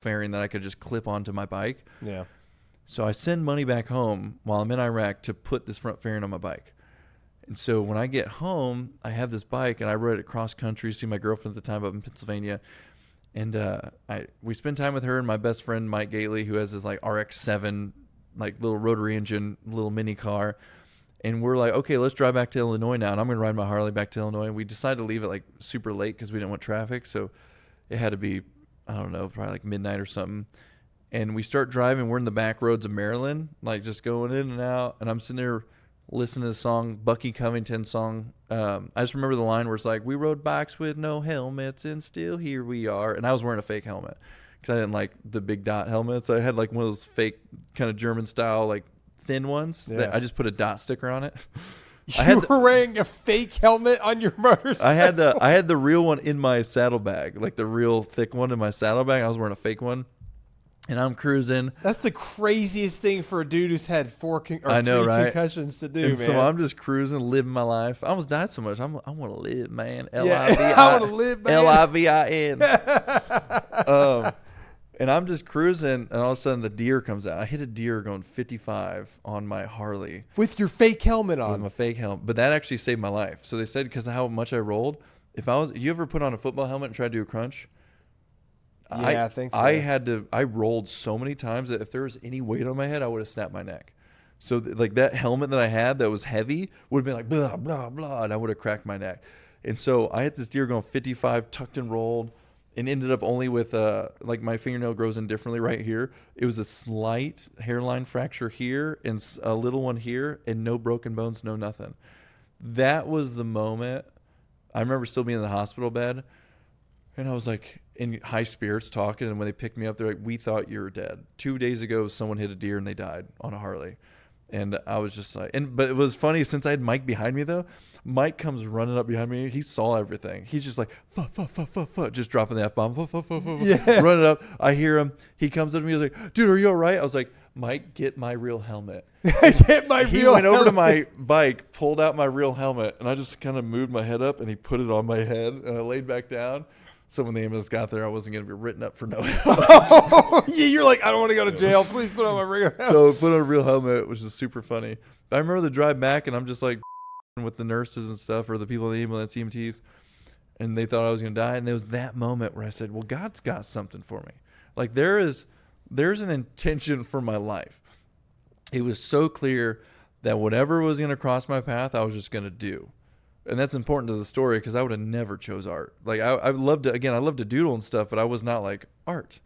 fairing that I could just clip onto my bike. Yeah. So I send money back home while I'm in Iraq to put this front fairing on my bike. And so when I get home, I have this bike, and I rode it cross country, see my girlfriend at the time up in Pennsylvania. And we spend time with her and my best friend, Mike Gately, who has this like RX-7, like little rotary engine, little mini car. And we're like, okay, let's drive back to Illinois now. And I'm going to ride my Harley back to Illinois. And we decided to leave it like super late because we didn't want traffic. So it had to be, I don't know, probably like midnight or something. And we start driving. We're in the back roads of Maryland, like just going in and out. And I'm sitting there listening to the song, Bucky Covington's song. I just remember the line where it's like, we rode bikes with no helmets and still here we are. And I was wearing a fake helmet because I didn't like the big dot helmets. I had like one of those fake kind of German style, like thin ones that I just put a dot sticker on it. You were wearing a fake helmet on your motorcycle? I had the real one in my saddlebag, like the real thick one in my saddlebag. I was wearing a fake one. And I'm cruising. That's the craziest thing for a dude who's had three concussions to do, and man. So I'm just cruising, living my life. I almost died so much. I want to live, man. I want to live, man. Livin. And I'm just cruising, and all of a sudden the deer comes out. I hit a deer going 55 on my Harley. With your fake helmet on. With my fake helmet. But that actually saved my life. So they said because of how much I rolled, you ever put on a football helmet and try to do a crunch? Yeah, I think so. I rolled so many times that if there was any weight on my head, I would have snapped my neck. So like that helmet that I had that was heavy would have been like blah, blah, blah, and I would have cracked my neck. And so I hit this deer going 55, tucked and rolled, and ended up only with like my fingernail grows in differently right here. It was a slight hairline fracture here and a little one here, and no broken bones, no nothing. That was the moment. I remember still being in the hospital bed, and I was like in high spirits talking, and when they picked me up, they're like, we thought you were dead. 2 days ago, someone hit a deer and they died on a Harley. And I was just like, but it was funny, since I had Mike behind me though, Mike comes running up behind me. He saw everything. He's just like, just dropping the F-bomb, running up. I hear him. He comes up to me. He's like, dude, are you all right? I was like, Mike, get my real helmet. He went over to my bike, pulled out my real helmet, and I just kind of moved my head up, and he put it on my head, and I laid back down. So when the ambulance got there, I wasn't going to be written up for no helmet. Oh, yeah, you're like, I don't want to go to jail. Please put on my real helmet. So put on a real helmet, which is super funny. But I remember the drive back, and I'm just like with the nurses and stuff, or the people in the ambulance, EMTs, and they thought I was going to die. And there was that moment where I said, well, God's got something for me. Like there's an intention for my life. It was so clear that whatever was going to cross my path, I was just going to do. And that's important to the story because I would have never chose art. Like I love to doodle and stuff, but I was not like art.